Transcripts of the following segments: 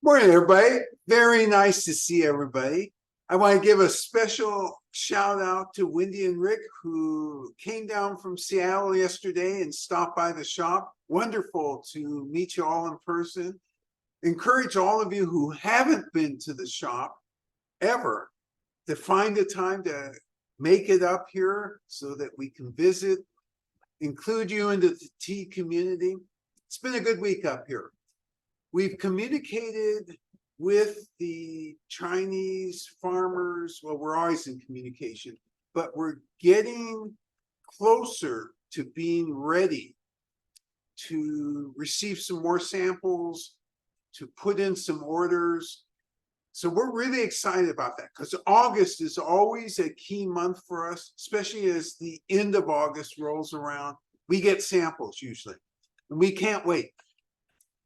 Morning, everybody. Very nice to see everybody. I want to give a special shout out to Wendy and Rick, who came down from Seattle yesterday and stopped by the shop. Wonderful to meet you all in person. Encourage all of you who haven't been to the shop ever to find a time to make it up here so that we can visit, include you into the tea community. It's been a good week up here. We've communicated with the Chinese farmers. Well, we're always in communication, but we're getting closer to being ready to receive some more samples, to put in some orders. So we're really excited about that because August is always a key month for us, especially as the end of August rolls around. We get samples usually, and we can't wait.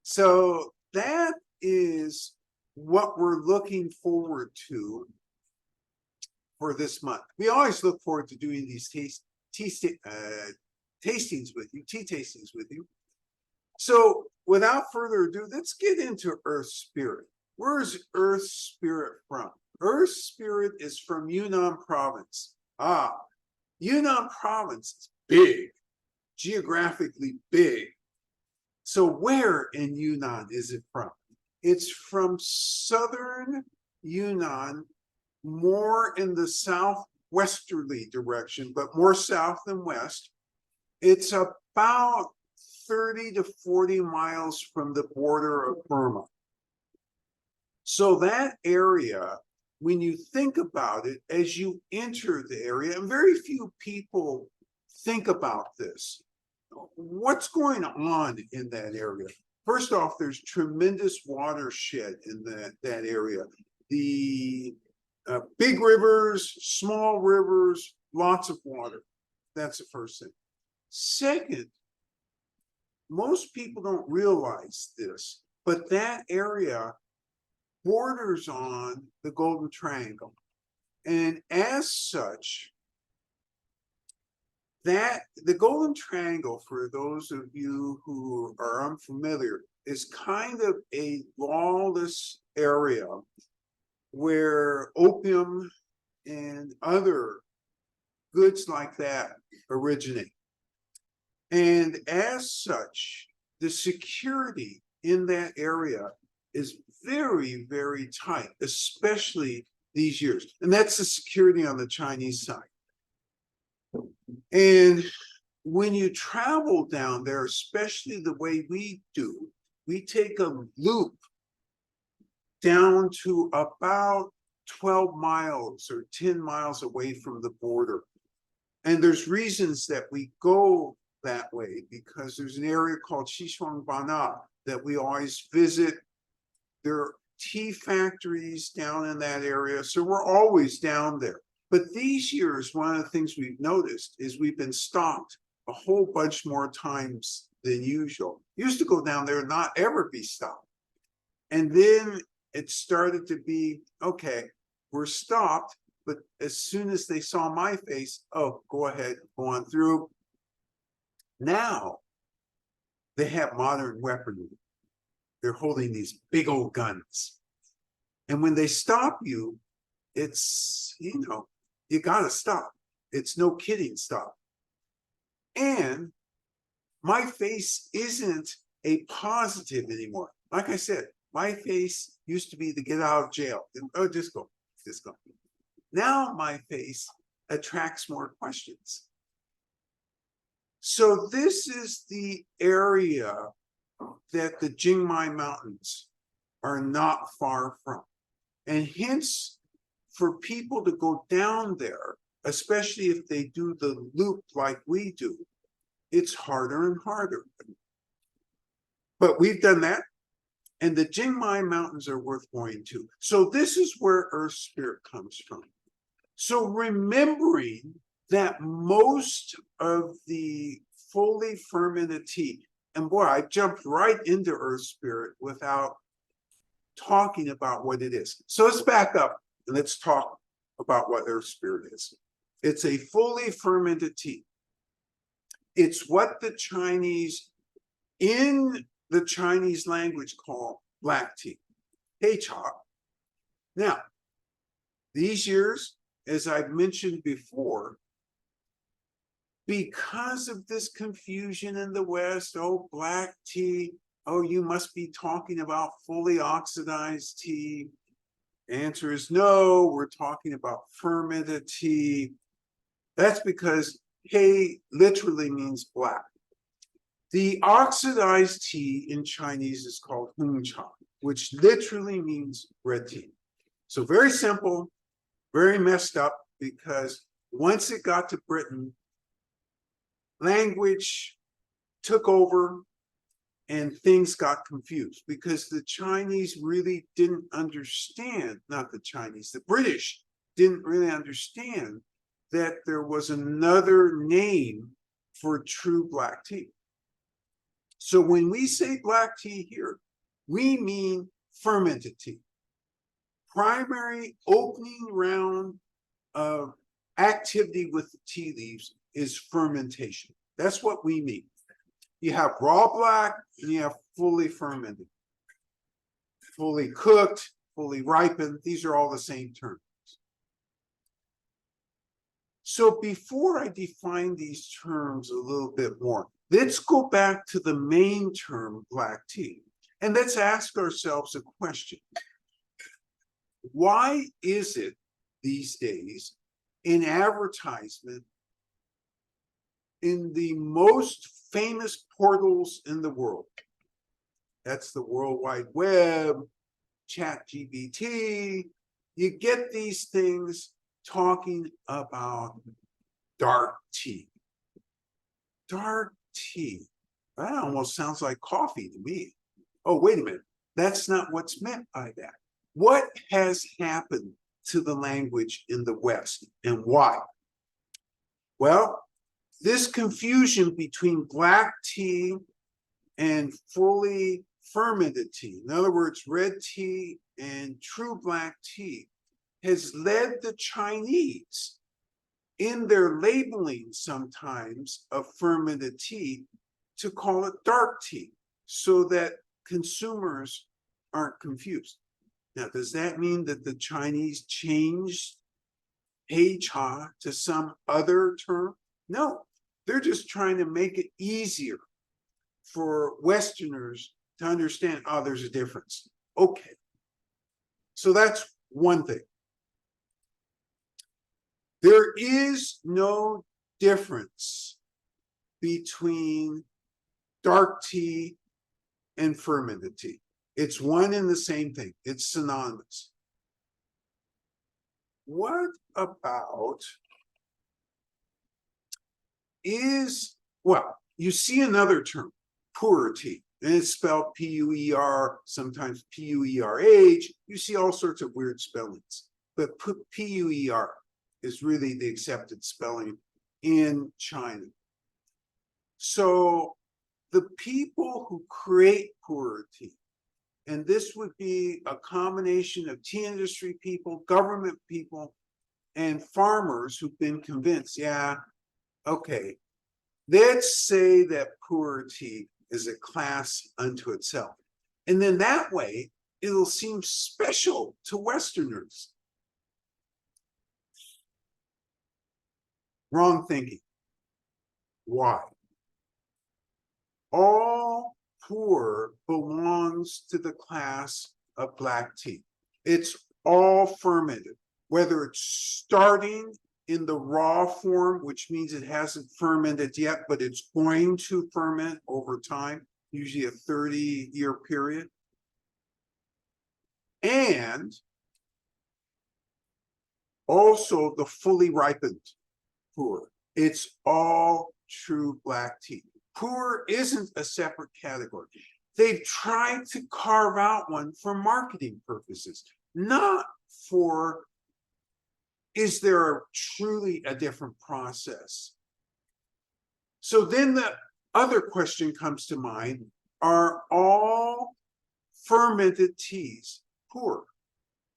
So that is what we're looking forward to for this month. We always look forward to doing these tastings with you, tea tastings with you. So without further ado, let's get into Earth Spirit. Where's Earth Spirit from? Earth Spirit is from Yunnan Province. Yunnan Province is big, geographically big. So where in Yunnan is it from? It's from southern Yunnan, more in the southwesterly direction, but more south than west. It's about 30 to 40 miles from the border of Burma. So that area, when you think about it, as you enter the area, and very few people think about this, what's going on in that area? First off, there's tremendous watershed in that area. The big rivers, small rivers, lots of water. That's the first thing. Second, most people don't realize this, but that area borders on the Golden Triangle. And as such, that the Golden Triangle, for those of you who are unfamiliar, is kind of a lawless area where opium and other goods like that originate. And as such, the security in that area is very, very tight, especially these years. And that's the security on the Chinese side. And when you travel down there, especially the way we do, we take a loop down to about 12 miles or 10 miles away from the border. And there's reasons that we go that way, because there's an area called Xishuangbana that we always visit. There are tea factories down in that area, so we're always down there. But these years, one of the things we've noticed is we've been stopped a whole bunch more times than usual. Used to go down there and not ever be stopped. And then it started to be, okay, we're stopped, but as soon as they saw my face, oh, go ahead, go on through. Now, they have modern weaponry. They're holding these big old guns. And when they stop you, it's, you got to stop. It's no kidding stop. And my face isn't a positive anymore. Like I said, my face used to be the get out of jail. Oh, just go. Now my face attracts more questions. So this is the area that the Jingmai Mountains are not far from. And hence, for people to go down there, especially if they do the loop like we do, it's harder and harder. But we've done that, and the Jingmai Mountains are worth going to. So this is where Earth Spirit comes from. So remembering that most of the fully fermented tea, and boy, I jumped right into Earth Spirit without talking about what it is. So let's back up and let's talk about what Earth Spirit is. It's a fully fermented tea. It's what the Chinese, in the Chinese language, call black tea. Heicha. Now, these years, as I've mentioned before, because of this confusion in the West, oh, black tea, oh, you must be talking about fully oxidized tea. Answer is no, we're talking about fermented tea. That's because hei literally means black. The oxidized tea in Chinese is called hongcha, which literally means red tea. So very simple, very messed up, because once it got to Britain, language took over and things got confused because the Chinese really didn't understand, not the Chinese, the British didn't really understand that there was another name for true black tea. So when we say black tea here, we mean fermented tea. Primary opening round of activity with the tea leaves is fermentation. That's what we mean. You have raw black and you have fully fermented, fully cooked, fully ripened. These are all the same terms. So before I define these terms a little bit more, let's go back to the main term, black tea, and let's ask ourselves a question. Why is it these days in advertisement, in the most famous portals in the world, that's the World Wide Web, ChatGPT, you get these things talking about dark tea. Dark tea. That almost sounds like coffee to me. Oh, wait a minute. That's not what's meant by that. What has happened to the language in the West and why? Well, this confusion between black tea and fully fermented tea, in other words, red tea and true black tea, has led the Chinese in their labeling sometimes of fermented tea to call it dark tea so that consumers aren't confused. Now, does that mean that the Chinese changed heicha to some other term? No, they're just trying to make it easier for Westerners to understand, oh, there's a difference. Okay, so that's one thing. There is no difference between dark tea and fermented tea. It's one and the same thing. It's synonymous. What about well, you see another term, puerh tea, and it's spelled P-U-E-R, sometimes P-U-E-R-H. You see all sorts of weird spellings, but P-U-E-R is really the accepted spelling in China. So the people who create puerh tea, and this would be a combination of tea industry people, government people, and farmers who've been convinced, yeah, okay, let's say that puerh tea is a class unto itself. And then that way, it'll seem special to Westerners. Wrong thinking. Why? All puerh belongs to the class of black tea. It's all fermented, whether it's starting in the raw form, which means it hasn't fermented yet, but it's going to ferment over time, usually a 30-year period. And also the fully ripened puerh. It's all true black tea. Puerh isn't a separate category. They've tried to carve out one for marketing purposes, not for, is there truly a different process? So then the other question comes to mind, are all fermented teas puerh?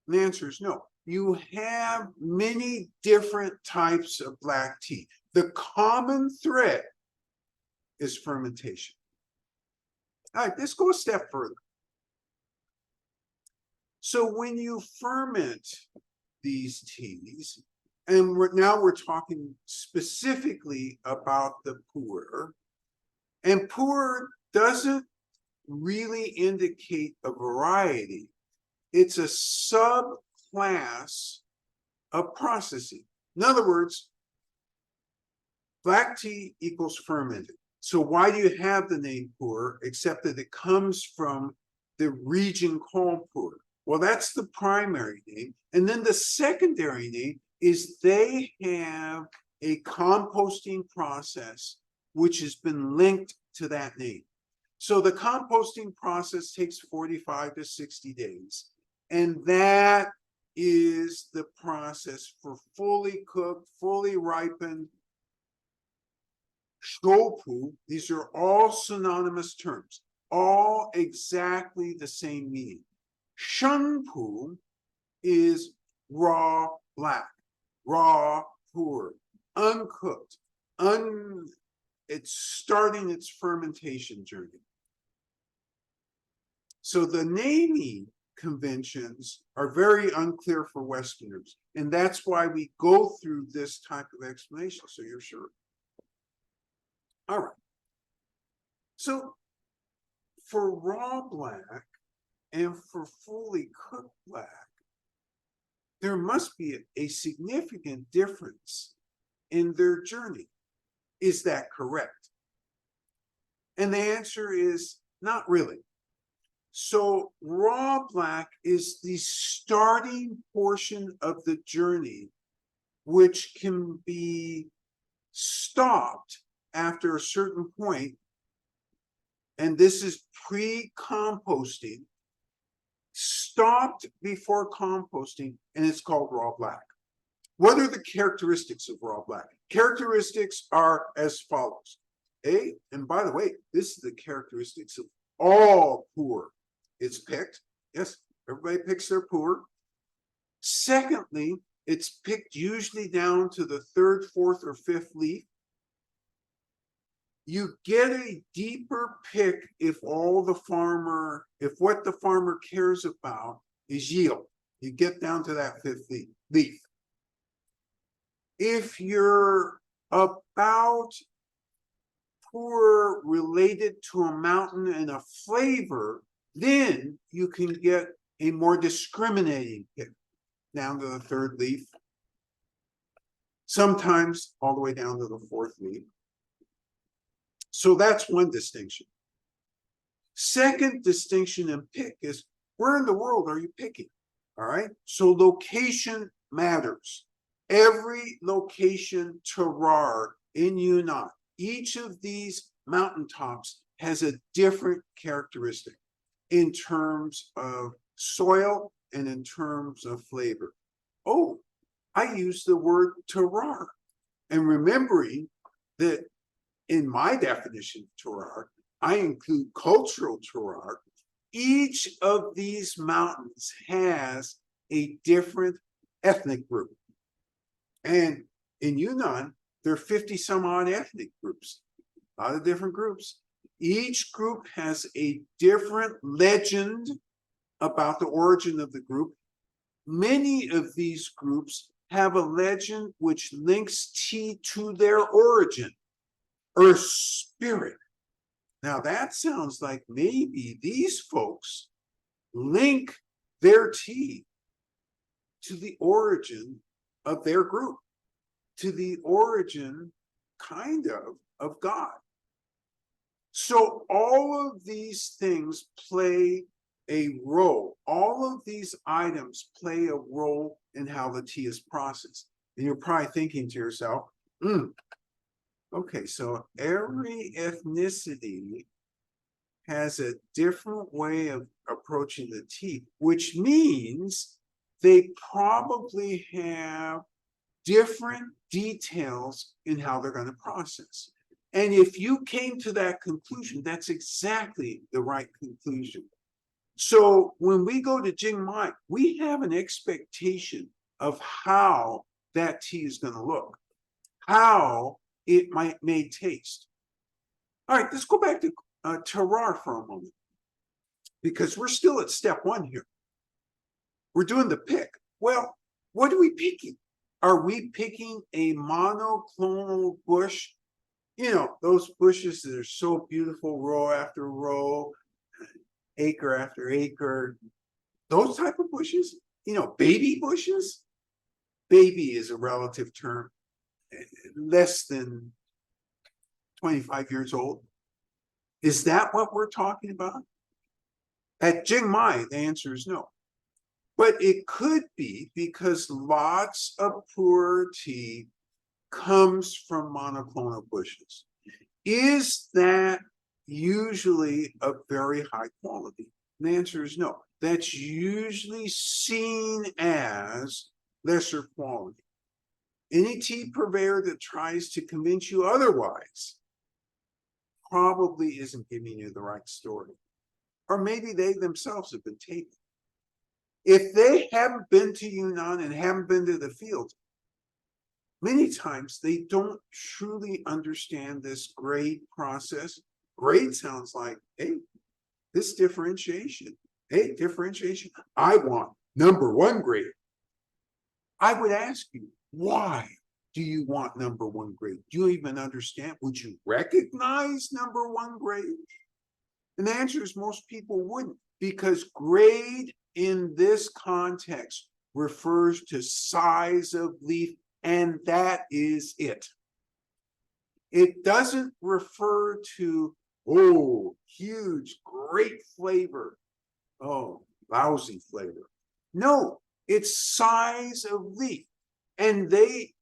And the answer is no. You have many different types of black tea. The common thread is fermentation. All right, let's go a step further. So when you ferment these teas, and now we're talking specifically about the puer, and puer doesn't really indicate a variety. It's a subclass of processing. In other words, black tea equals fermented. So why do you have the name puer, except that it comes from the region called puer? Well, that's the primary name. And then the secondary name is they have a composting process which has been linked to that name. So the composting process takes 45 to 60 days. And that is the process for fully cooked, fully ripened shopu. These are all synonymous terms, all exactly the same meaning. Shunpu is raw black, raw puer, uncooked, it's starting its fermentation journey. So the naming conventions are very unclear for Westerners, and that's why we go through this type of explanation, so you're sure. All right. So for raw black and for fully cooked black, there must be a significant difference in their journey. Is that correct? And the answer is not really. So raw black is the starting portion of the journey, which can be stopped after a certain point, and this is pre-composting, stopped before composting, and it's called raw black. What are the characteristics of raw black? Characteristics are as follows. And by the way, this is the characteristics of all puer. It's picked. Yes, everybody picks their puer. Secondly, it's picked usually down to the third, fourth, or fifth leaf. You get a deeper pick if what the farmer cares about is yield. You get down to that fifth leaf. If you're about puer related to a mountain and a flavor, then you can get a more discriminating pick down to the third leaf, sometimes all the way down to the fourth leaf. So that's one distinction. Second distinction in pick is, where in the world are you picking? All right, so location matters. Every location terroir in Yunnan, each of these mountaintops has a different characteristic in terms of soil and in terms of flavor. Oh, I use the word terroir, and remembering that in my definition of terroir, I include cultural terroir. Each of these mountains has a different ethnic group. And in Yunnan, there are 50 some odd ethnic groups, a lot of different groups. Each group has a different legend about the origin of the group. Many of these groups have a legend which links tea to their origin, earth spirit. Now that sounds like maybe these folks link their tea to the origin of their group, to the origin kind of God. So all of these things play a role. All of these items play a role in how the tea is processed. And you're probably thinking to yourself, okay, so every ethnicity has a different way of approaching the tea, which means they probably have different details in how they're going to process. And if you came to that conclusion, that's exactly the right conclusion. So when we go to Jingmai, we have an expectation of how that tea is going to look, how it may taste. All right, let's go back to terroir for a moment, because we're still at step one here. we're doing the pick. Well, what are we picking? Are we picking a monoclonal bush? You know, those bushes that are so beautiful, row after row, acre after acre, those type of bushes, you know, baby bushes. Baby is a relative term, less than 25 years old. Is that what we're talking about? At Jingmai, the answer is no. But it could be because lots of puer tea comes from monoclonal bushes. Is that usually of very high quality? And the answer is no. That's usually seen as lesser quality. Any tea purveyor that tries to convince you otherwise probably isn't giving you the right story. Or maybe they themselves have been taken. If they haven't been to Yunnan and haven't been to the field, many times they don't truly understand this grade process. Grade sounds like, hey, this differentiation. Hey, differentiation. I want #1 grade. I would ask you, why do you want #1 grade? Do you even understand? Would you recognize #1 grade? And the answer is most people wouldn't, because grade in this context refers to size of leaf, and that is it. It doesn't refer to, oh, huge, great flavor. Oh, lousy flavor. No, it's size of leaf. And they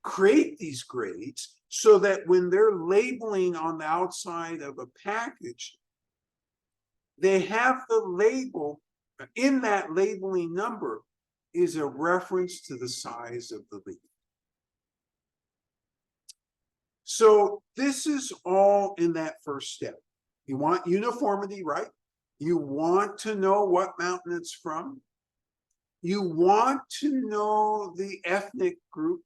create these grades so that when they're labeling on the outside of a package, they have the label. In that labeling number is a reference to the size of the leaf. So this is all in that first step. You want uniformity, right? You want to know what mountain it's from. You want to know the ethnic group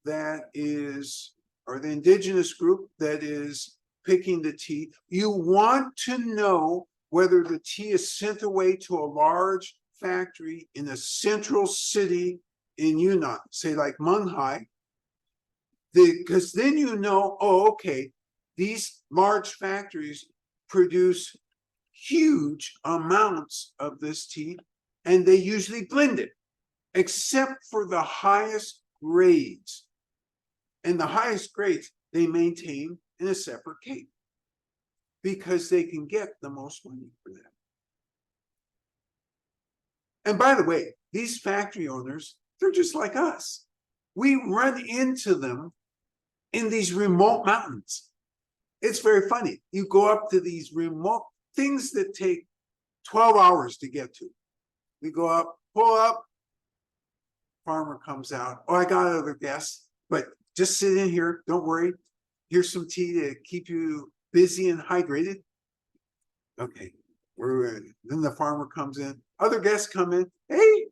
that is, or the indigenous group that is picking the tea. You want to know whether the tea is sent away to a large factory in a central city in Yunnan, say like Munhai, because then you know, oh, okay, these large factories produce huge amounts of this tea, and they usually blend it, except for the highest grades. And the highest grades they maintain in a separate cave, because they can get the most money for that. And by the way, these factory owners, they're just like us. We run into them in these remote mountains. It's very funny. You go up to these remote things that take 12 hours to get to. We go up, pull up, farmer comes out. Oh, I got other guests, but just sit in here. Don't worry. Here's some tea to keep you busy and hydrated. Okay, then the farmer comes in. Other guests come in. Hey,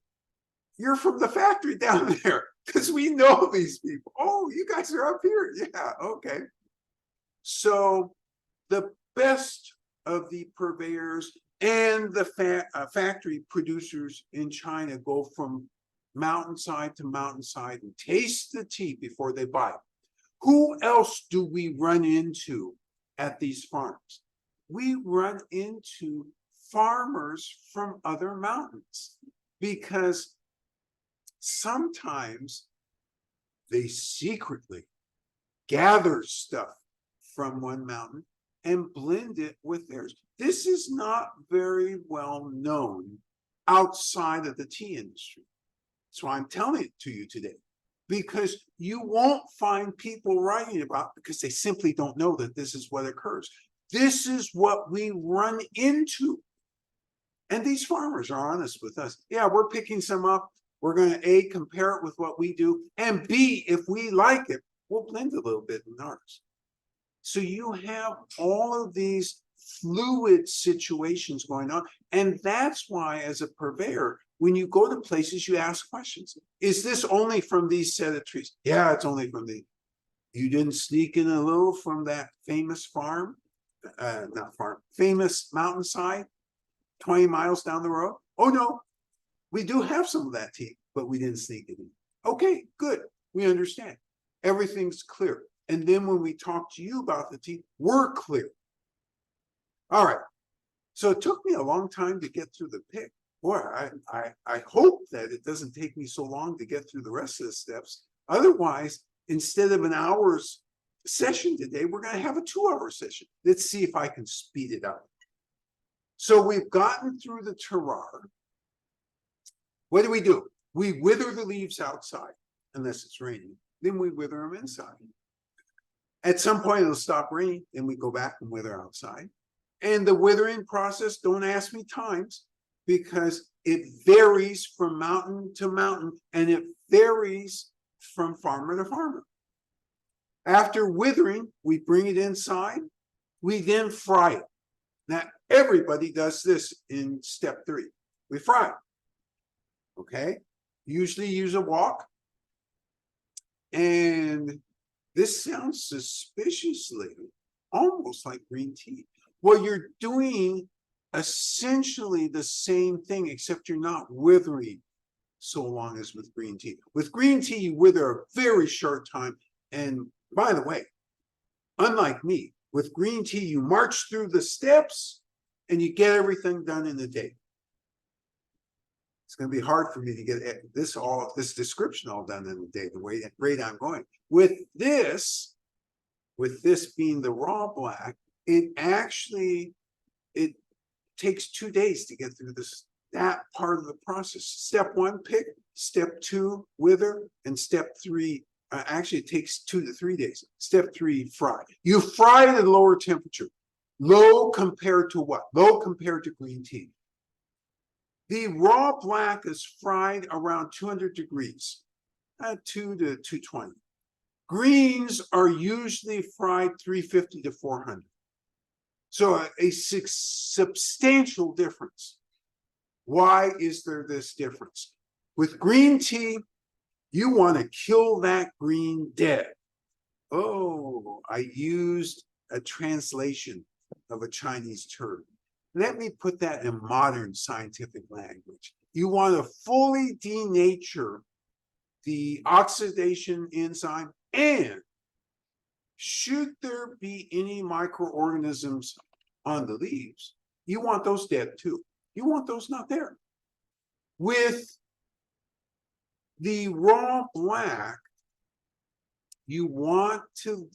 you're from the factory down there, because we know these people. Oh, you guys are up here. Yeah, okay. So the best of the purveyors and the factory producers in China go from mountainside to mountainside and taste the tea before they buy it. Who else do we run into at these farms? We run into farmers from other mountains, because sometimes they secretly gather stuff from one mountain and blend it with theirs. This is not very well known outside of the tea industry. So I'm telling it to you today, because you won't find people writing about it, because they simply don't know that this is what occurs. This is what we run into. And these farmers are honest with us. Yeah, we're picking some up. We're going to A, compare it with what we do, and B, if we like it, we'll blend a little bit in ours. So you have all of these fluid situations going on. And that's why, as a purveyor, when you go to places, you ask questions. Is this only from these set of trees? Yeah, it's only from the. You didn't sneak in a little from that famous farm, not farm, famous mountainside, 20 miles down the road? Oh, no. We do have some of that tea, but we didn't sneak it in. Okay, good. We understand. Everything's clear. And then when we talk to you about the tea, we're clear. All right. So it took me a long time to get through the pick. Boy, I hope that it doesn't take me so long to get through the rest of the steps. Otherwise, instead of an hour's session today, we're going to have a 2-hour session. Let's see if I can speed it up. So we've gotten through the terroir. What do? We wither the leaves outside, unless it's raining. Then we wither them inside. At some point, it'll stop raining, and we go back and wither outside. And the withering process, don't ask me times, because it varies from mountain to mountain, and it varies from farmer to farmer. After withering, we bring it inside. We then fry it. Now, everybody does this in step 3. We fry it. Okay? Usually use a wok. And this sounds suspiciously almost like green tea. Well, you're doing essentially the same thing, except you're not withering so long as with green tea. With green tea, you wither a very short time. And by the way, unlike me, with green tea, you march through the steps and you get everything done in a day. It's going to be hard for me to get this description all done in a day, the rate I'm going. With this being the raw black, it takes 2 days to get through that part of the process. Step 1, pick. Step 2, wither. And step 3, actually it takes 2 to 3 days. Step 3, fry. You fry at a lower temperature. Low compared to what? Low compared to green tea. The raw black is fried around 200 degrees, 2 to 220. Greens are usually fried 350 to 400. So a substantial difference. Why is there this difference? With green tea, you want to kill that green dead. Oh, I used a translation of a Chinese term. Let me put that in modern scientific language. You want to fully denature the oxidation enzyme, and should there be any microorganisms on the leaves, you want those dead too. You want those not there. With the raw black, you want to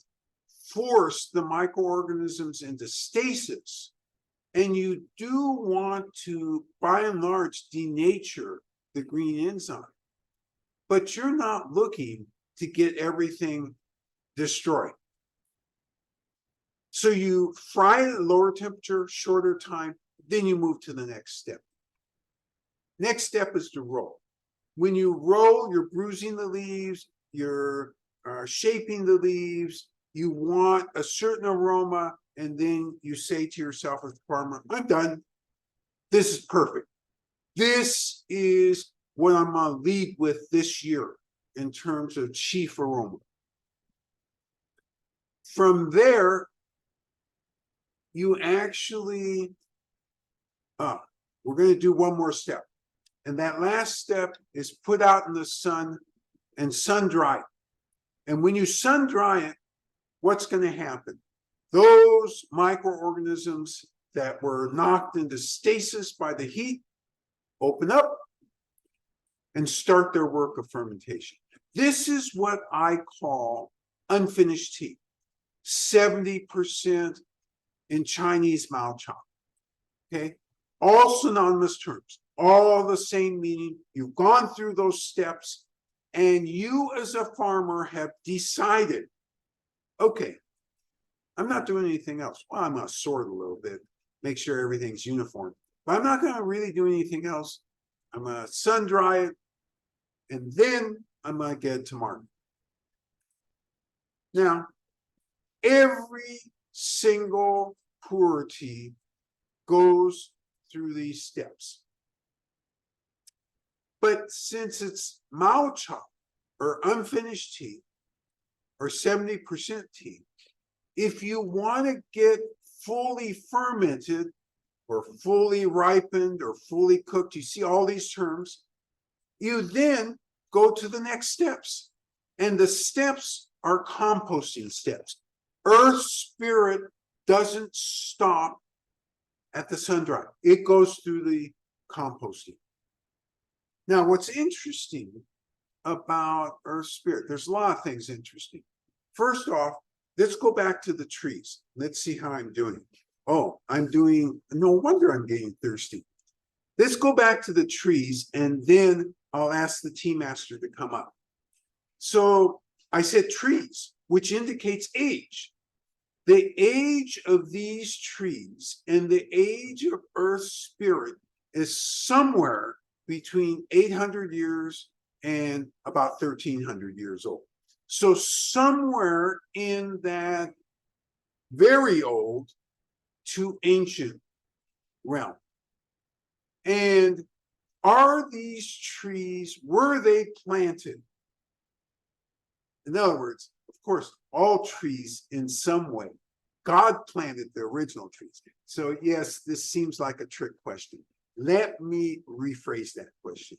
force the microorganisms into stasis. And you do want to, by and large, denature the green enzyme. But you're not looking to get everything destroyed. So you fry at a lower temperature, shorter time, then you move to the next step. Next step is to roll. When you roll, you're bruising the leaves, you're shaping the leaves, you want a certain aroma, and then you say to yourself as a farmer, I'm done. This is perfect. This is what I'm going to lead with this year in terms of chief aroma. From there, you actually, we're going to do one more step. And that last step is put out in the sun and sun dry it. And when you sun dry it, what's going to happen? Those microorganisms that were knocked into stasis by the heat open up and start their work of fermentation. This is what I call unfinished tea. 70% in Chinese Mao Chao. Okay? All synonymous terms, all the same meaning. You've gone through those steps, and you as a farmer have decided, okay, I'm not doing anything else. Well, I'm going to sort a little bit, make sure everything's uniform. But I'm not going to really do anything else. I'm going to sun dry it, and then I'm going to get it to market. Now, every single puerh tea goes through these steps. But since it's Mao Chao, or unfinished tea, or 70% tea, if you want to get fully fermented, or fully ripened or fully cooked. You see all these terms. You then go to the next steps. And the steps are composting steps. Earth spirit doesn't stop at the sun dry. It goes through the composting. Now, what's interesting about earth spirit, there's a lot of things interesting. First off, let's go back to the trees. Let's see how I'm doing. Oh, I'm doing, no wonder I'm getting thirsty. Let's go back to the trees and then I'll ask the tea master to come up. So I said trees, which indicates age. The age of these trees and the age of earth spirit is somewhere between 800 years and about 1300 years old. So somewhere in that very old to ancient realm. And are these trees, were they planted? In other words, of course, all trees in some way. God planted the original trees. So yes, this seems like a trick question. Let me rephrase that question.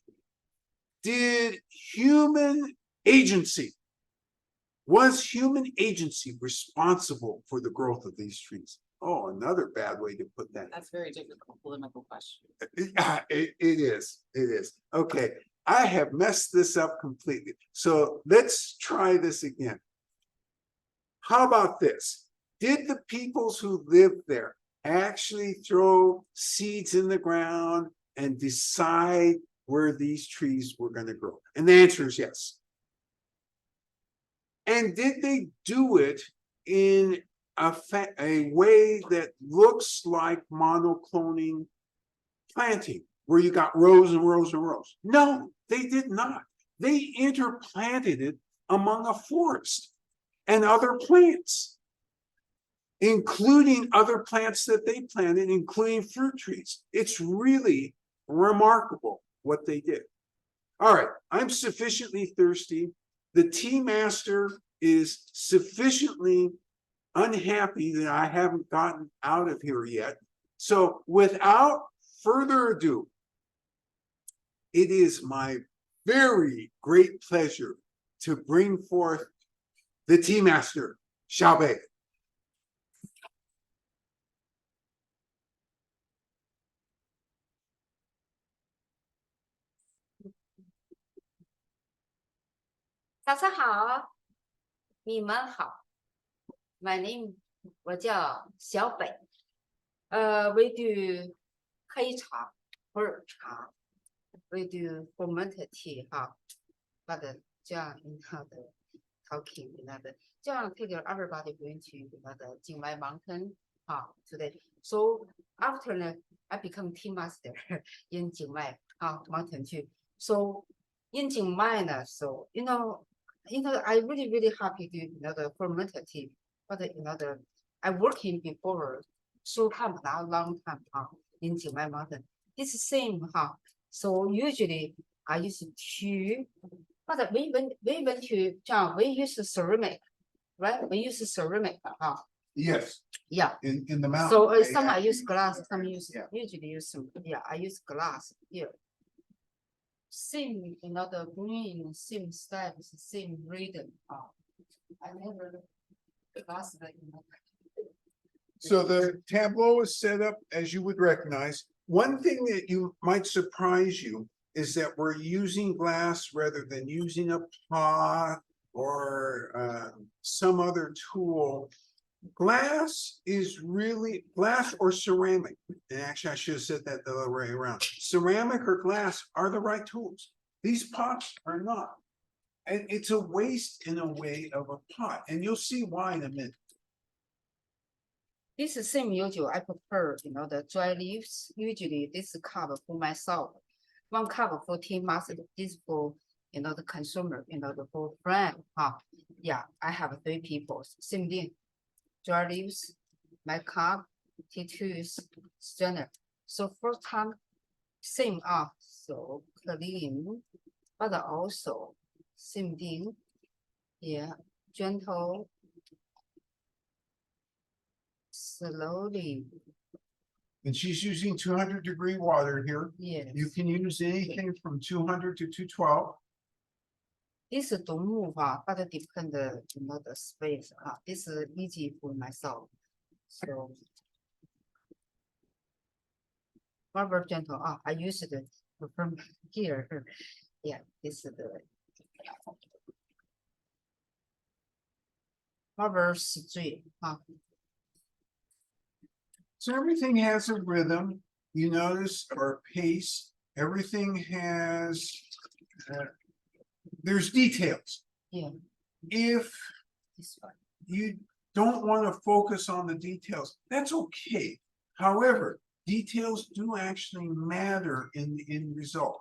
Did human agency, was human agency responsible for the growth of these trees? Oh, another bad way to put that. That's a very difficult polemical question. It is. It is. Okay. I have messed this up completely. So let's try this again. How about this? Did the peoples who lived there actually throw seeds in the ground and decide where these trees were going to grow? And the answer is yes. And did they do it in a way that looks like monocloning planting, where you got rows and rows and rows? No, they did not. They interplanted it among a forest and other plants, including other plants that they planted, including fruit trees. It's really remarkable what they did. All right, I'm sufficiently thirsty. The tea master is sufficiently unhappy that I haven't gotten out of here yet. So without further ado, it is my very great pleasure to bring forth the tea master, Xiaobei. 早上好，你们好。My name 我叫小北。We do 黑茶、puer 茶。We do fermented tea 哈。But 这样 another talking another 这样 take everybody going to another 景迈 mountain 哈 today. So after 呢 I become tea master in 景迈 mountain too. So in 景迈呢 so you know I really happy to the fermented tea, but I working before so time now long time in Jingmai Mountain. It's same So usually I use to, but we went to we use ceramic, right? We use ceramic Yes. Yeah. In the mountain. So some I use glass, some usually use I use glass here. Same the green, same steps, same rhythm. I never class like So the tableau is set up as you would recognize. One thing that you might surprise you is that we're using glass rather than using a pot or some other tool. Glass is really glass or ceramic. And actually, I should have said that the other way around. Ceramic or glass are the right tools. These pots are not. And it's a waste in a way of a pot. And you'll see why in a minute. This is same usually I prefer, the dry leaves. Usually this cup for myself. 1 cup for tea master, this for the consumer, for friend. Yeah, I have 3 people. Same thing. Dry leaves, my cup, tea tools, strainer. So first time, same so clean, but also same thing. Yeah, gentle, slowly And she's using 200-degree water here. Yes. You can use anything from 200 to 212. This is to move, but it depend the space. This is easy for myself. So very gentle. I use it from here. Yeah, this is the very straight. So everything has a rhythm. You notice, or pace. Everything has. There's details. Yeah. If This one. you don't want to focus on the details, that's okay. However, details do actually matter in the end result.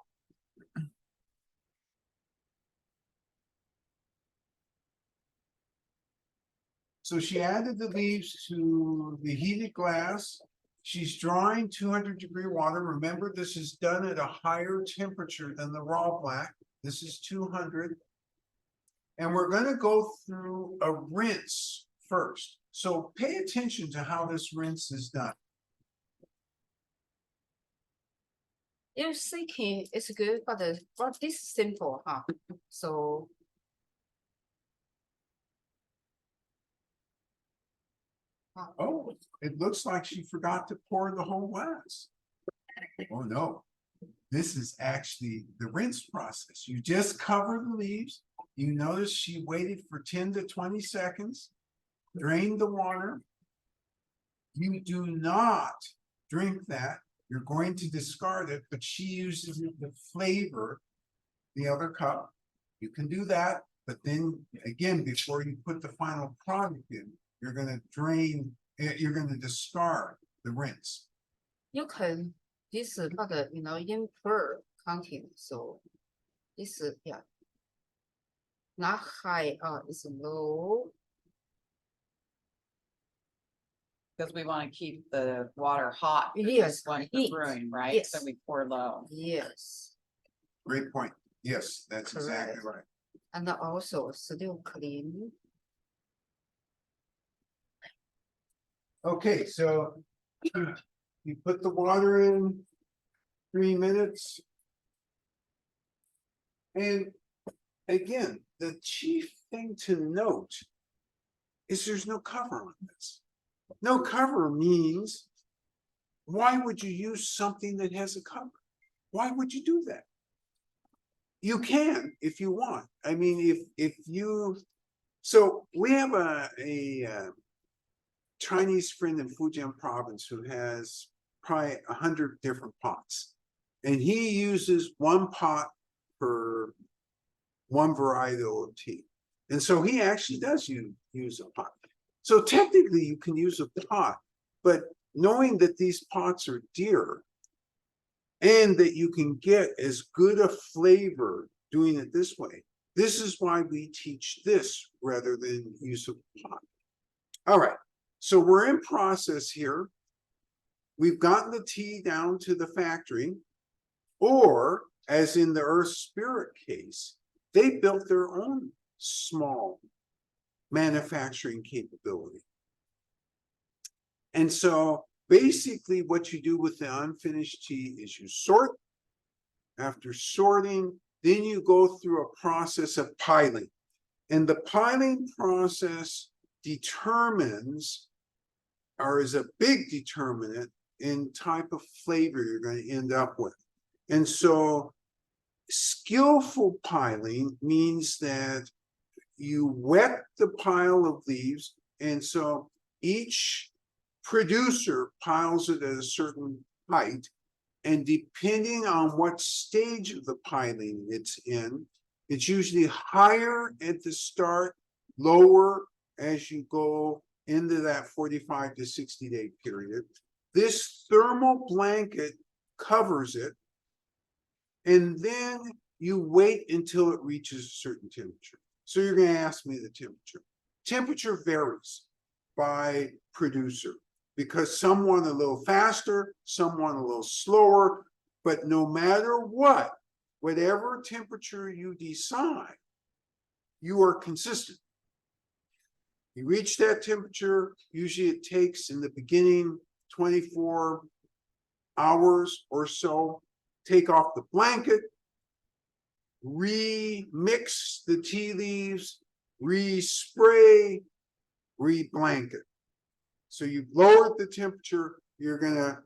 So she added the leaves to the heated glass. She's drawing 200-degree water. Remember, this is done at a higher temperature than the raw black. This is 200. And we're going to go through a rinse first. So pay attention to how this rinse is done. You're thinking it's good, but this is simple, So Oh, it looks like she forgot to pour the whole glass. Oh no, this is actually the rinse process. You just cover the leaves. You notice she waited for 10 to 20 seconds, drained the water. You do not drink that. You're going to discard it, but she uses it to flavor the other cup. You can do that, but then again, before you put the final product in, you're going to drain, you're going to discard the rinse. you can this but in per content. So this not high, it's low. Because we want to keep the water hot. for Yes, this one for yes, brewing, right? yes. So we pour low. Yes, Great point. Yes, that's exactly Correct. right. and also still clean. Okay, so you put the water in 3 minutes. And again, the chief thing to note is there's no cover on this. No cover means, why would you use something that has a cover? Why would you do that? You can if you want. I mean, if you, so we have a Chinese friend in Yunnan Province who has probably 100 different pots, and he uses one pot per one varietal of tea. And so he actually does use a pot. So technically you can use a pot, but knowing that these pots are dear and that you can get as good a flavor doing it this way, this is why we teach this rather than use a pot. All right, so we're in process here. We've gotten the tea down to the factory, or as in the Earth Spirit case, they built their own small manufacturing capability. And so basically what you do with the unfinished tea is you sort. After sorting, then you go through a process of piling. And the piling process determines, or is a big determinant in type of flavor you're going to end up with. And so skillful piling means that you wet the pile of leaves, and so each producer piles it at a certain height, and depending on what stage of the piling it's in, it's usually higher at the start, lower as you go into that 45 to 60 day period. This thermal blanket covers it, and then you wait until it reaches a certain temperature. So you're going to ask me the temperature. Temperature varies by producer because some want a little faster, some want a little slower, but no matter what, whatever temperature you decide, you are consistent. You reach that temperature, usually it takes in the beginning 24 hours or so, take off the blanket, remix the tea leaves, respray, reblanket. So you've lowered the temperature, you're gonna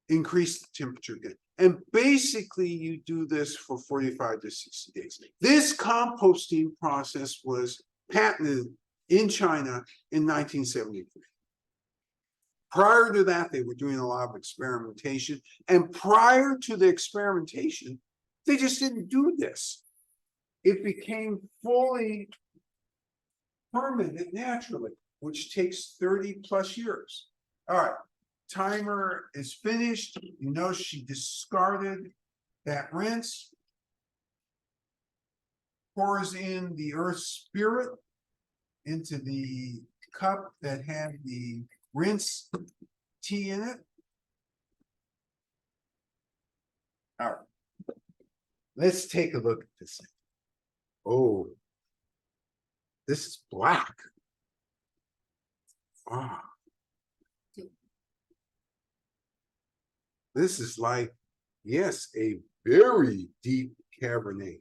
increase the temperature again. And basically you do this for 45 to 60 days. This composting process was patented in China in 1973. Prior to that, they were doing a lot of experimentation. And prior to the experimentation, they just didn't do this. It became fully fermented naturally, which takes 30 plus years. All right, timer is finished. You know she discarded that rinse. Pours in the earth spirit into the cup that had the rinse tea in it. All right, let's take a look at this. Oh, this is black. Ah, this is like, yes, a very deep Cabernet.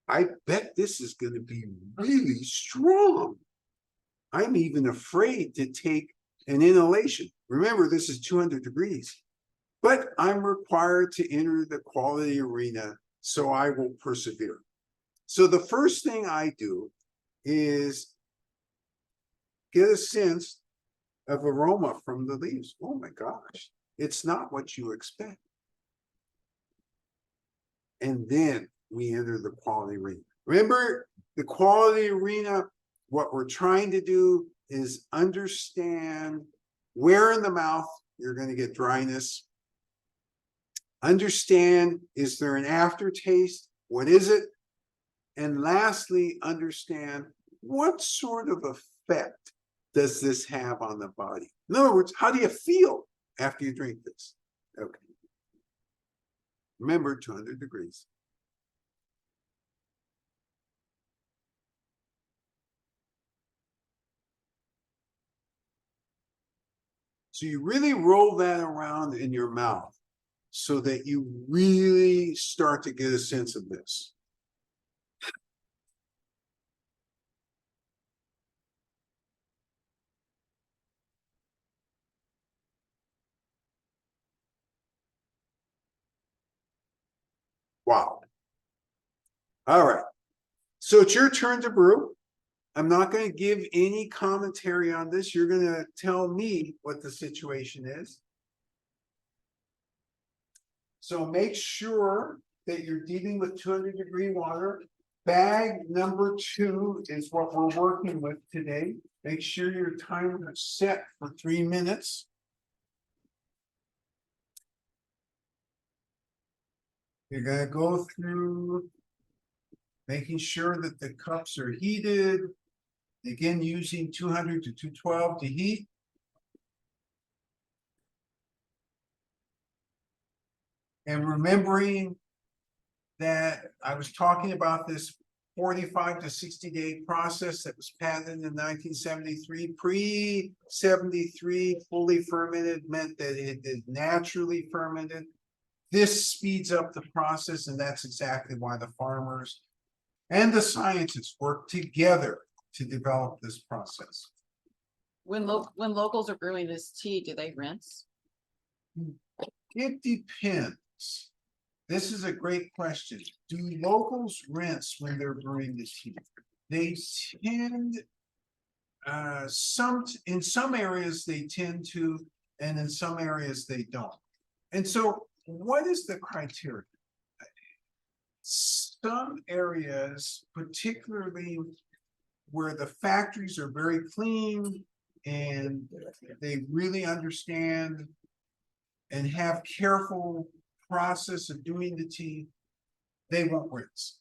I bet this is going to be really strong. I'm even afraid to take an inhalation. Remember, this is 200 degrees, but I'm required to enter the quality arena, so I will persevere. So the first thing I do is get a sense of aroma from the leaves. Oh my gosh, it's not what you expect. And then we enter the quality arena. Remember, the quality arena, what we're trying to do is understand where in the mouth you're going to get dryness. Understand, is there an aftertaste? What is it? And lastly, understand what sort of effect does this have on the body? In other words, how do you feel after you drink this? Okay. Remember, 200 degrees. So you really roll that around in your mouth so that you really start to get a sense of this. Wow. All right. So it's your turn to brew. I'm not going to give any commentary on this. You're going to tell me what the situation is. So make sure that you're dealing with 200-degree water. Bag number 2 is what we're working with today. Make sure your timer is set for 3 minutes. You're going to go through making sure that the cups are heated. Again, using 200 to 212 to heat. And remembering that I was talking about this 45 to 60 day process that was patented in 1973. Pre-73 fully fermented meant that it is naturally fermented. This speeds up the process, and that's exactly why the farmers and the scientists work together to develop this process. When locals are brewing this tea, do they rinse? It depends. This is a great question. Do locals rinse when they're brewing this tea? They tend, in some areas they tend to, and in some areas they don't. And so what is the criteria? Some areas, particularly where the factories are very clean and they really understand and have careful process of doing the tea, they won't rinse.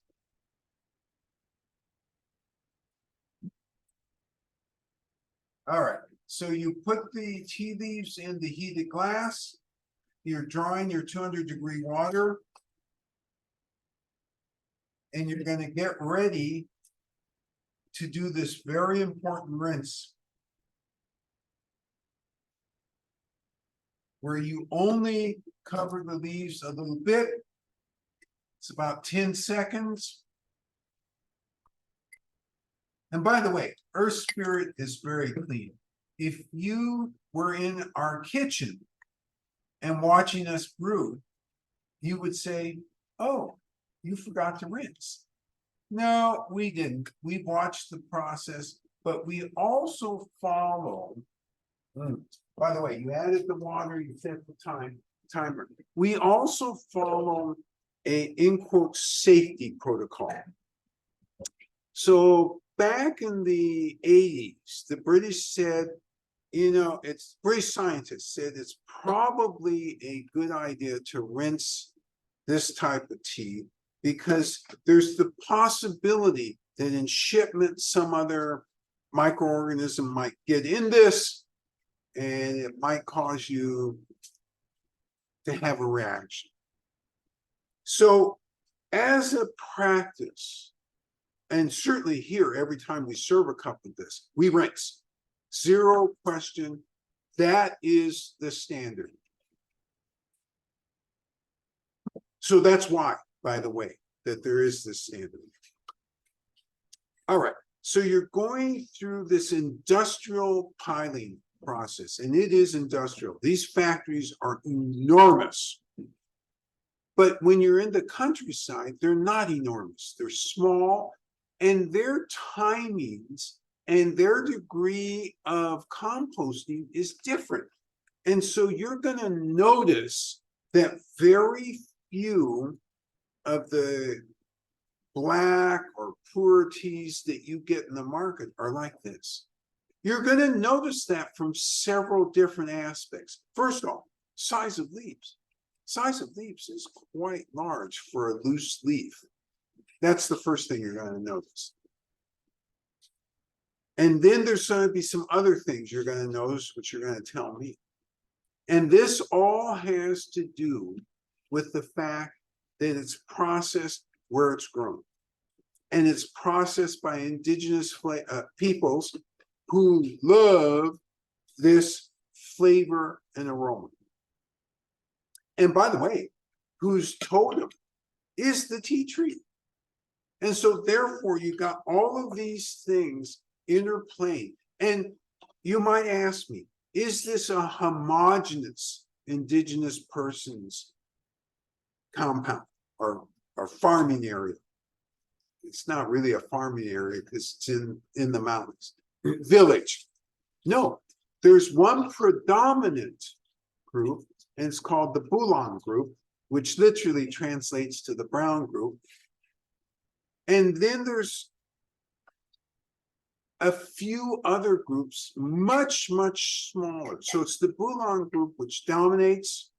All right, so you put the tea leaves in the heated glass. You're drawing your 200-degree water, and you're going to get ready to do this very important rinse. where you only cover the leaves a little bit. It's about 10 seconds. And by the way, Earth Spirit is very clean. If you were in our kitchen and watching us brew, you would say, oh, you forgot to rinse. No, we didn't. We watched the process, but we also follow. By the way, you added the water, you set the timer. We also follow a, in quote, safety protocol. So back in the 80s, the British said, you know, it's British scientists said it's probably a good idea to rinse this type of tea because there's the possibility that in shipment some other microorganism might get in this and it might cause you to have a reaction. So as a practice, and certainly here, every time we serve a cup of this, we rinse. Zero question. That is the standard. So that's why, by the way, that there is this standard. All right. So you're going through this industrial piling process, and it is industrial. These factories are enormous. But when you're in the countryside, they're not enormous. They're small, and their timings and their degree of composting is different. And so you're going to notice that very few of the black or puer teas that you get in the market are like this. You're going to notice that from several different aspects. First of all, size of leaves. Size of leaves is quite large for a loose leaf. That's the first thing you're going to notice. And then there's going to be some other things you're going to notice, which you're going to tell me. And this all has to do with the fact that it's processed where it's grown. And it's processed by indigenous peoples who love this flavor and aroma. And by the way, whose totem is the tea tree. And so therefore you got all of these things interplaying. And you might ask me, is this a homogeneous indigenous person's compound or farming area? It's not really a farming area because it's in the mountains. Village. No, there's one predominant group, and it's called the Bulan group, which literally translates to the brown group. And then there's a few other groups, much, much smaller. So it's the Bulan group which dominates,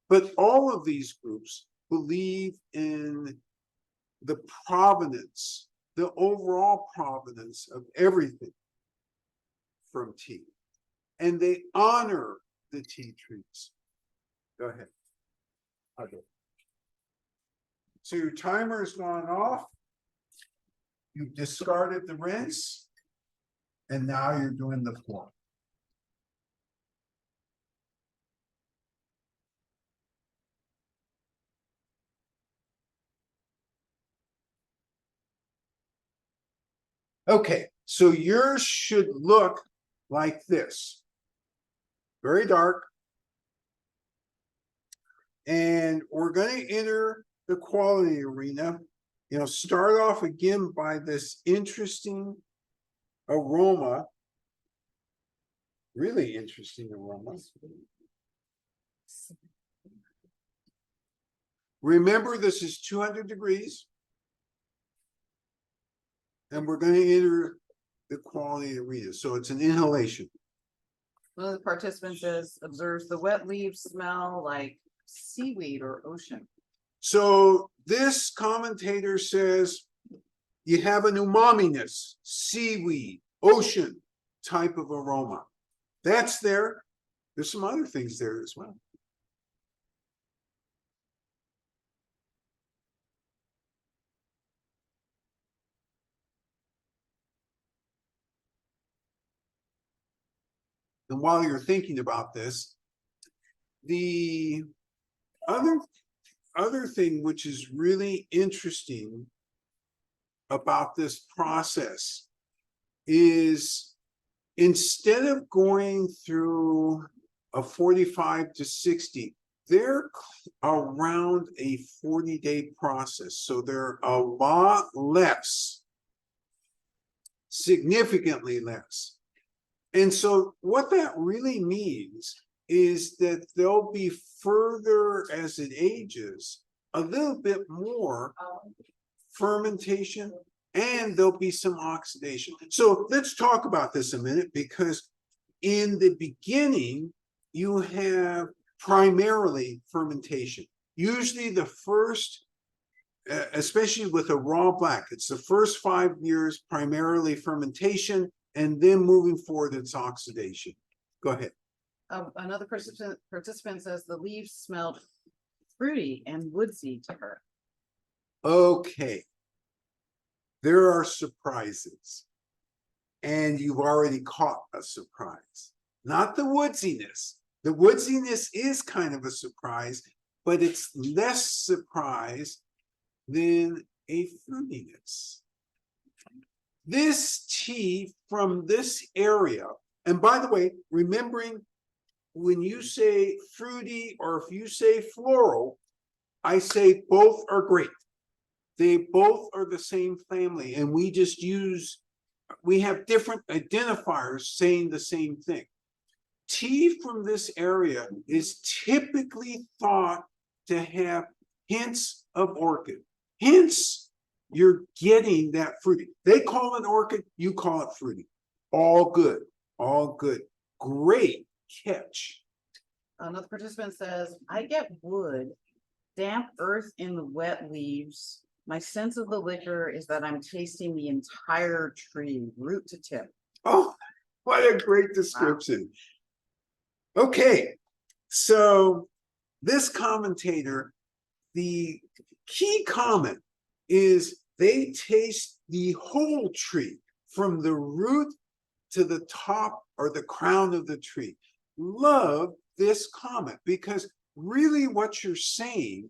but all of these groups believe in the provenance, the overall provenance of everything from tea. And they honor the tea trees. Go ahead. Okay. So your timer has gone off. You've discarded the rinse. And now you're doing the pour. Okay, so yours should look like this. Very dark. And we're going to enter the quality arena. You know, start off again by this interesting aroma. Really interesting aroma. Remember, this is 200 degrees. And we're going to enter the quality arena. So it's an inhalation. One of the participants says, observes the wet leaves smell like seaweed or ocean. So this commentator says you have an umami-ness, seaweed, ocean type of aroma. That's there. There's some other things there as well. And while you're thinking about this, The other thing which is really interesting about this process is instead of going through a 45 to 60, they're around a 40-day process. So they're a lot less, significantly less. And so what that really means is that there'll be further, as it ages, a little bit more fermentation, and there'll be some oxidation. So let's talk about this a minute, because in the beginning, you have primarily fermentation. Usually the first, especially with a raw black, it's the first 5 years primarily fermentation, and then moving forward, it's oxidation. Go ahead. Another participant says the leaves smelled fruity and woodsy to her. Okay. There are surprises. And you've already caught a surprise. Not the woodsiness. The woodsiness is kind of a surprise, but it's less surprise than a fruitiness. This tea from this area, and by the way, remembering when you say fruity or if you say floral, I say both are great. They both are the same family, and we just use, we have different identifiers saying the same thing. Tea from this area is typically thought to have hints of orchid. Hence, you're getting that fruity. They call it orchid, you call it fruity. All good, all good. Great catch. Another participant says, I get wood, damp earth in the wet leaves. My sense of the liquor is that I'm tasting the entire tree, root to tip. Oh, what a great description. Wow. Okay, so this commentator, the key comment is they taste the whole tree from the root to the top or the crown of the tree. Love this comment, because really what you're saying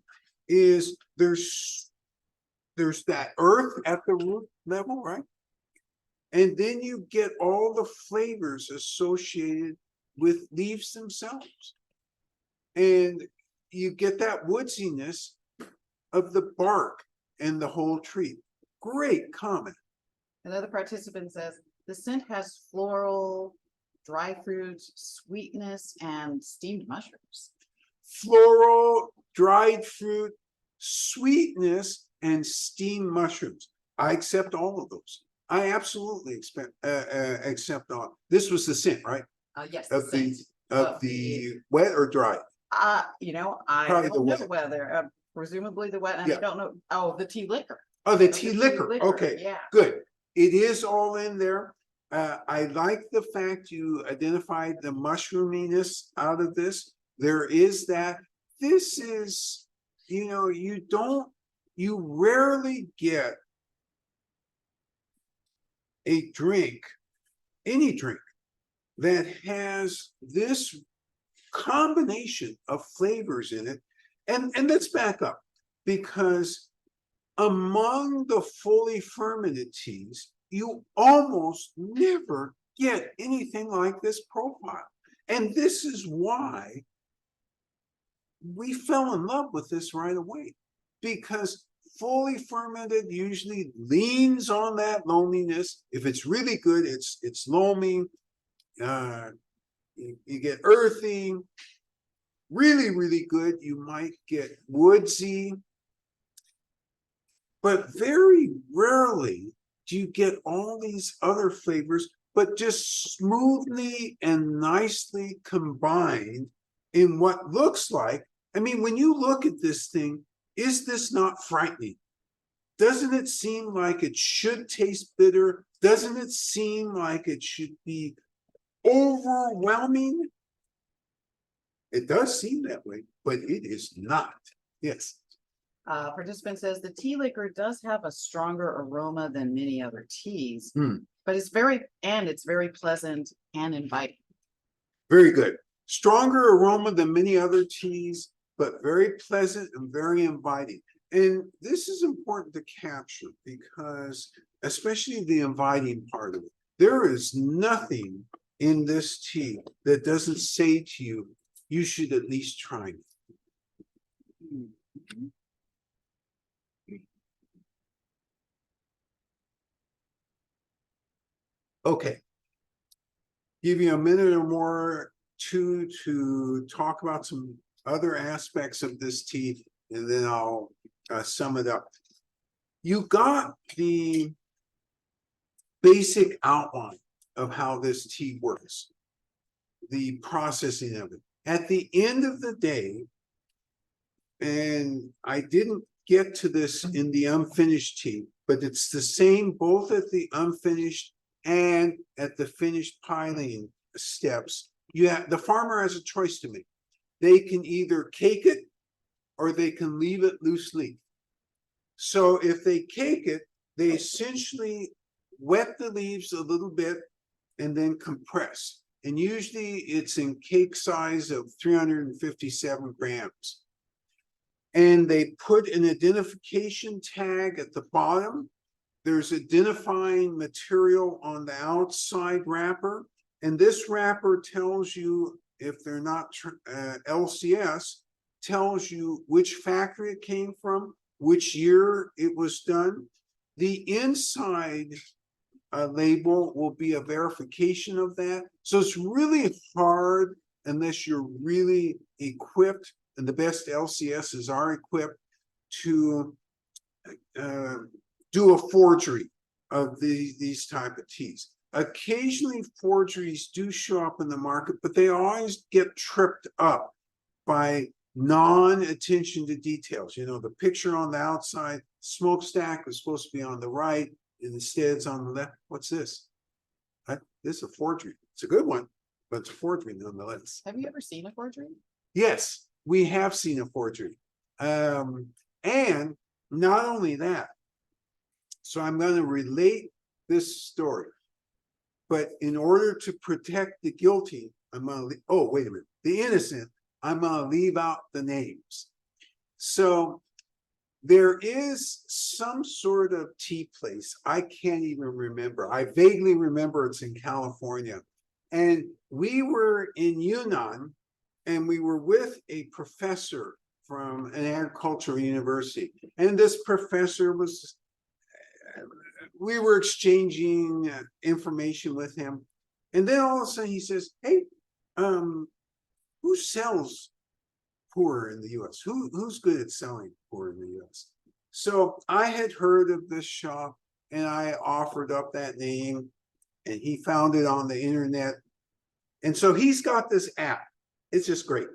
is there's that earth at the root level, right? And then you get all the flavors associated with leaves themselves. And you get that woodsiness of the bark and the whole tree. Great comment. Another participant says, the scent has floral, dry fruits, sweetness, and steamed mushrooms. Floral, dried fruit, sweetness, and steamed mushrooms. I accept all of those. I absolutely accept all. This was the scent, right? Yes. Of the wet or dry? You know, I Probably don't the know wet. whether, presumably the wet, and Yeah. I don't know. Oh, the tea liquor. Oh, the Oh, tea the liquor. liquor, Okay, yeah. good. It is all in there. I like the fact you identified the mushroominess out of this. There is that. This is, you know, you rarely get a drink, any drink, that has this combination of flavors in it. And let's back up, because among the fully fermented teas, you almost never get anything like this profile. And this is why we fell in love with this right away, because fully fermented usually leans on that loaminess. If it's really good, it's loamy. You get earthy. Really, really good, you might get woodsy. But very rarely do you get all these other flavors, but just smoothly and nicely combined in what looks like, I mean, when you look at this thing, is this not frightening? Doesn't it seem like it should taste bitter? Doesn't it seem like it should be overwhelming? It does seem that way, but it is not. Yes. Participant says the tea liquor does have a stronger aroma than many other teas, Hmm. but it's very pleasant and inviting. Very good. Stronger aroma than many other teas, but very pleasant and very inviting. And this is important to capture because, especially the inviting part of it, there is nothing in this tea that doesn't say to you, you should at least try it. Okay. Give you a minute or more to talk about some other aspects of this tea, and then I'll sum it up. You got the basic outline of how this tea works, the processing of it. At the end of the day, and I didn't get to this in the unfinished tea, but it's the same both at the unfinished and at the finished piling steps. The farmer has a choice to make. They can either cake it or they can leave it loose leaf. So if they cake it, they essentially wet the leaves a little bit and then compress. And usually it's in cake size of 357 grams. And they put an identification tag at the bottom. There's identifying material on the outside wrapper. And this wrapper tells you, if they're not LCS, tells you which factory it came from, which year it was done. The inside label will be a verification of that. So it's really hard unless you're really equipped, and the best LCSs are equipped to do a forgery of these type of teas. Occasionally forgeries do show up in the market, but they always get tripped up by non-attention to details. You know, the picture on the outside smokestack is supposed to be on the right, and instead it's on the left. What's this? This is a forgery. It's a good one, but it's a forgery nonetheless. Have you ever seen a forgery? Yes, we have seen a forgery. And not only that, so I'm going to relate this story, but in order to protect the guilty, I'm going to, oh, wait a minute, the innocent, I'm going to leave out the names. So there is some sort of tea place. I can't even remember. I vaguely remember it's in California. And we were in Yunnan, and we were with a professor from an agricultural university. And this professor was, we were exchanging information with him. And then all of a sudden he says, hey, who sells puerh in the US? Who's good at selling puerh in the US? So I had heard of this shop and I offered up that name, and he found it on the internet. And so he's got this app. It's just great.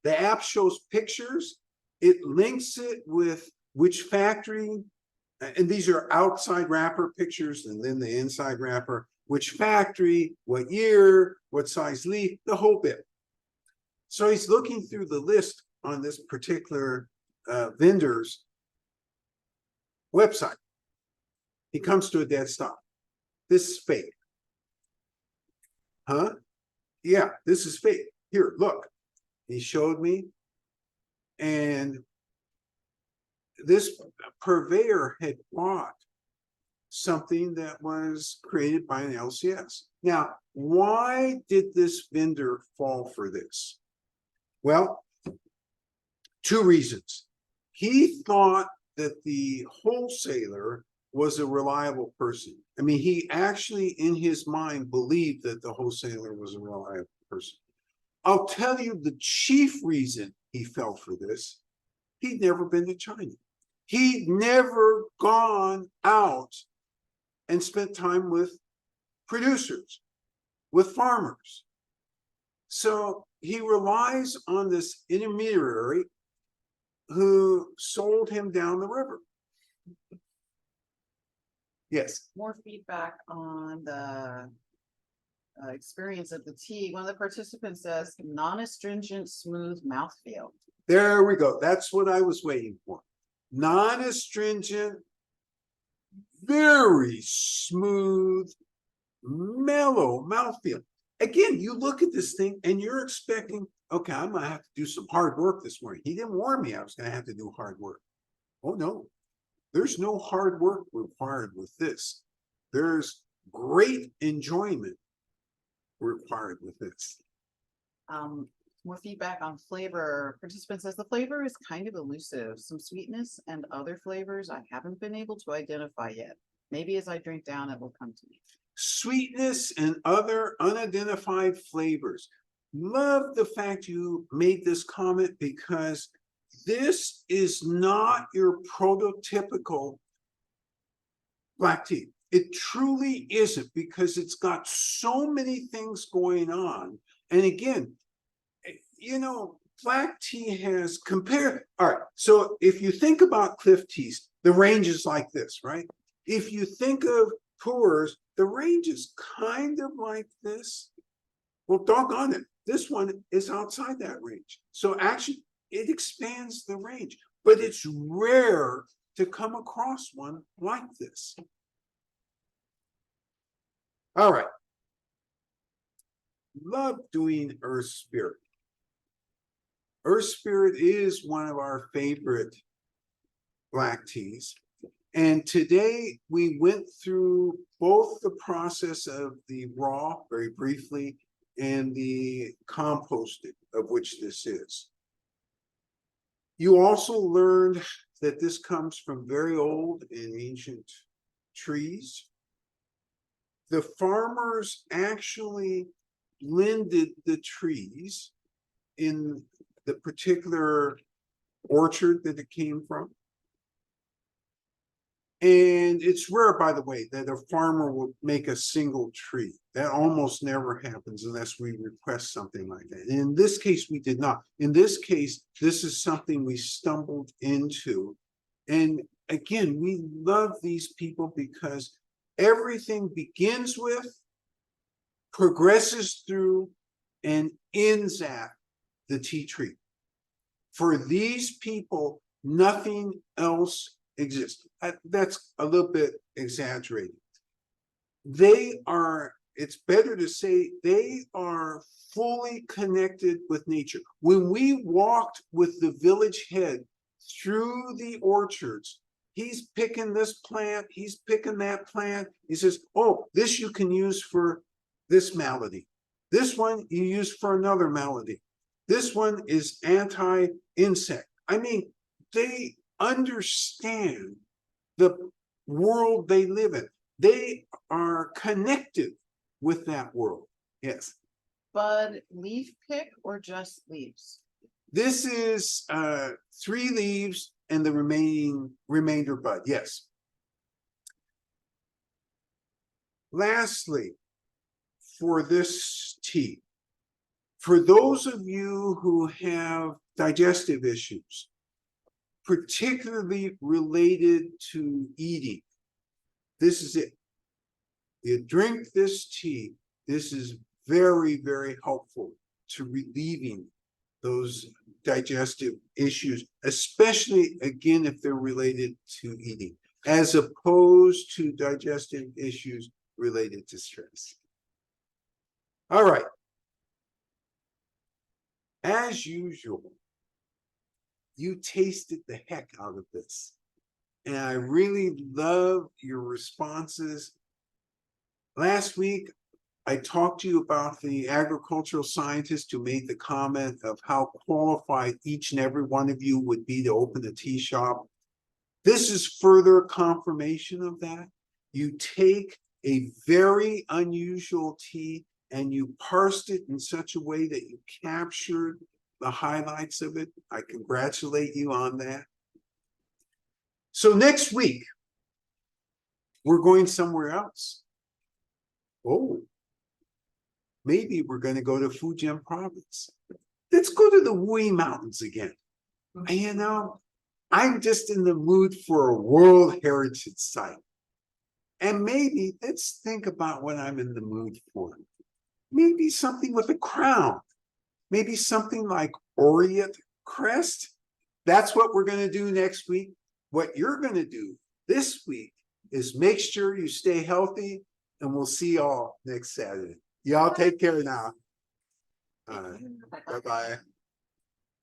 The app shows pictures. It links it with which factory, and these are outside wrapper pictures, and then the inside wrapper, which factory, what year, what size leaf, the whole bit. So he's looking through the list on this particular vendor's website. He comes to a dead stop. This is fake. Huh? Yeah, this is fake. Here, look. He showed me. And this purveyor had bought something that was created by an LCS. Now, why did this vendor fall for this? Well, two reasons. He thought that the wholesaler was a reliable person. I mean, he actually, in his mind, believed that the wholesaler was a reliable person. I'll tell you the chief reason he fell for this. He'd never been to China. He'd never gone out and spent time with producers, with farmers. So he relies on this intermediary who sold him down the river. Yes. More feedback on the experience of the tea. One of the participants says non-astringent, smooth mouthfeel. There we go. That's what I was waiting for. Non-astringent, very smooth, mellow mouthfeel. again, you look at this thing and you're expecting, okay, I'm gonna have to do some hard work this morning. He didn't warn me I was gonna have to do hard work. Oh, no, there's no hard work required with this. There's great enjoyment required with this. More feedback on flavor. Participant says the flavor is kind of elusive. Some sweetness and other flavors I haven't been able to identify yet. Maybe as I drink down, it will come to me. Sweetness and other unidentified flavors. Love the fact you made this comment because this is not your prototypical black tea. It truly isn't because it's got so many things going on. And again, you know, black tea has compared. All right. So if you think about cliff teas, the range is like this, right? If you think of puers, the range is kind of like this. Well, doggone it. This one is outside that range. So actually, it expands the range, but it's rare to come across one like this. All right. Love doing Earth Spirit. Earth Spirit is one of our favorite black teas. And today we went through both the process of the raw, very briefly, and the composting, of which this is. You also learned that this comes from very old and ancient trees. The farmers actually blended the trees in the particular orchard that it came from. And it's rare, by the way, that a farmer will make a single tree. That almost never happens unless we request something like that. In this case, we did not. In this case, this is something we stumbled into. And again, we love these people because everything begins with, progresses through, and ends at the tea tree. For these people, nothing else exists. That's a little bit exaggerated. They are, it's better to say they are fully connected with nature. When we walked with the village head through the orchards, he's picking this plant, he's picking that plant. He says, oh, this you can use for this malady. This one you use for another malady. This one is anti-insect. I mean, they understand the world they live in. They are connected with that world. Yes. Bud leaf pick or just leaves? This is 3 leaves and the remainder bud. Yes. Lastly, for this tea, for those of you who have digestive issues, particularly related to eating, this is it. You drink this tea. This is very, very helpful to relieving those digestive issues, especially, again, if they're related to eating, as opposed to digestive issues related to stress. All right. As usual, you tasted the heck out of this. And I really love your responses. Last week, I talked to you about the agricultural scientist who made the comment of how qualified each and every one of you would be to open a tea shop. This is further confirmation of that. You take a very unusual tea and you parsed it in such a way that you captured the highlights of it. I congratulate you on that. So next week, we're going somewhere else. Oh, maybe we're going to go to Yunnan Province. Let's go to the Puer Mountains again. And, you know, I'm just in the mood for a World Heritage Site. And maybe let's think about what I'm in the mood for. Maybe something with a crown. Maybe something like Orient Crest. That's what we're going to do next week. What you're going to do this week is make sure you stay healthy, and we'll see y'all next Saturday. Y'all take care now. Bye-bye.